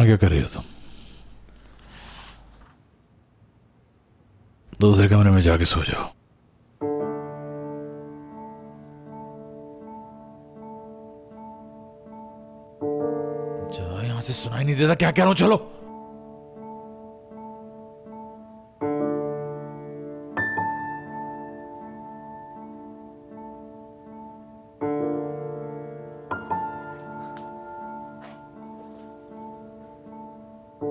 यहाँ क्या कर रही हो तुम? दूसरे कमरे में जाके सो जाओ। जा, यहां से सुनाई नहीं देता क्या कह रहा हूं? चलो।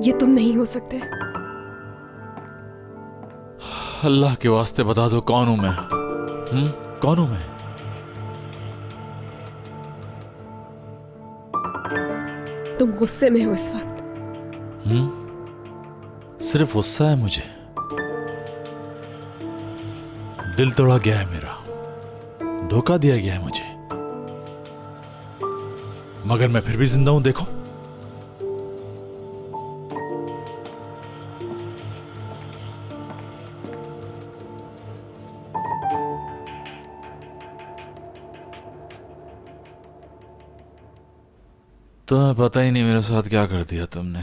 ये तुम नहीं हो सकते। अल्लाह के वास्ते बता दो कौन हूं मैं? कौन हूं मैं? तुम गुस्से में हो इस वक्त। सिर्फ गुस्सा है मुझे? दिल तोड़ा गया है मेरा, धोखा दिया गया है मुझे, मगर मैं फिर भी जिंदा हूं। देखो, तुम्हें पता ही नहीं मेरे साथ क्या कर दिया तुमने।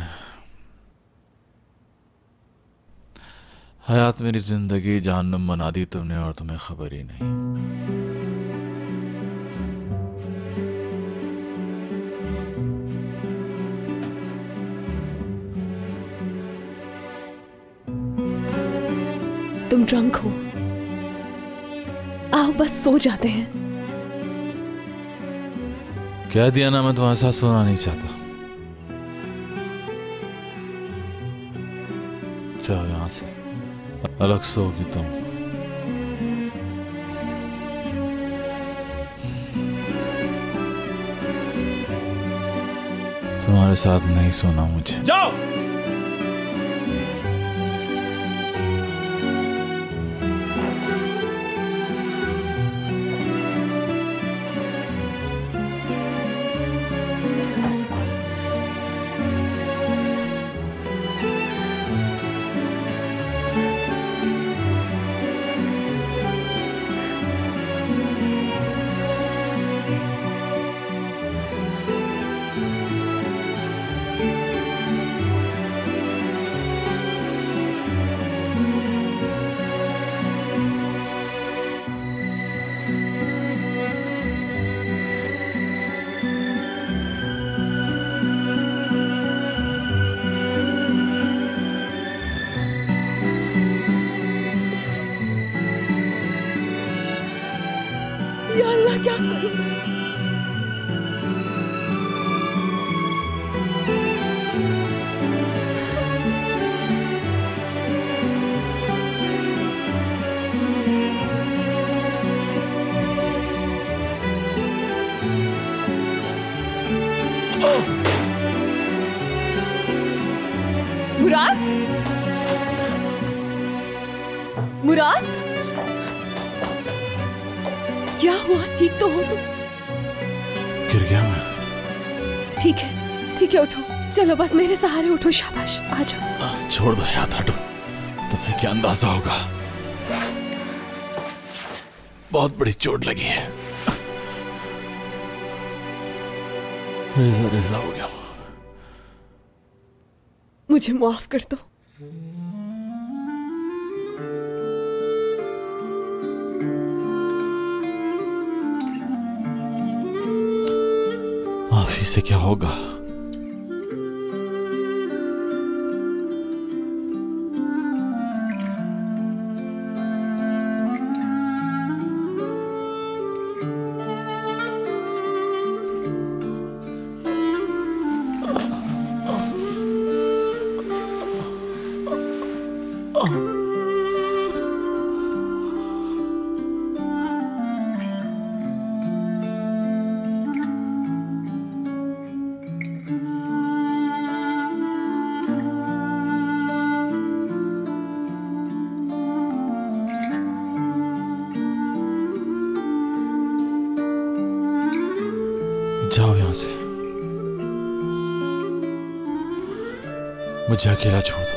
हयात मेरी जिंदगी जहन्नुम बना दी तुमने और तुम्हें खबर ही नहीं। तुम ड्रंक हो। आओ बस सो जाते हैं। कह दिया ना, मैं तुम्हारे साथ सोना नहीं चाहता। जाओ यहां से, अलग सोओगी तुम। तुम्हारे साथ नहीं सोना मुझे। जाओ। या अल्लाह, क्या करूं मैं? मुराद, मुराद, क्या हुआ? ठीक तो हो तुम? गिर गया मैं। ठीक है, उठो। चलो बस मेरे सहारे उठो। शाबाश, आ जाओ। छोड़ दो, हाथ हटो। तुम्हें क्या अंदाजा होगा, बहुत बड़ी चोट लगी है। रेजा रेजा हो गया। मुझे माफ कर दो। माफी से क्या होगा? जाओ यहां से, मुझे अकेला छोड़ दो।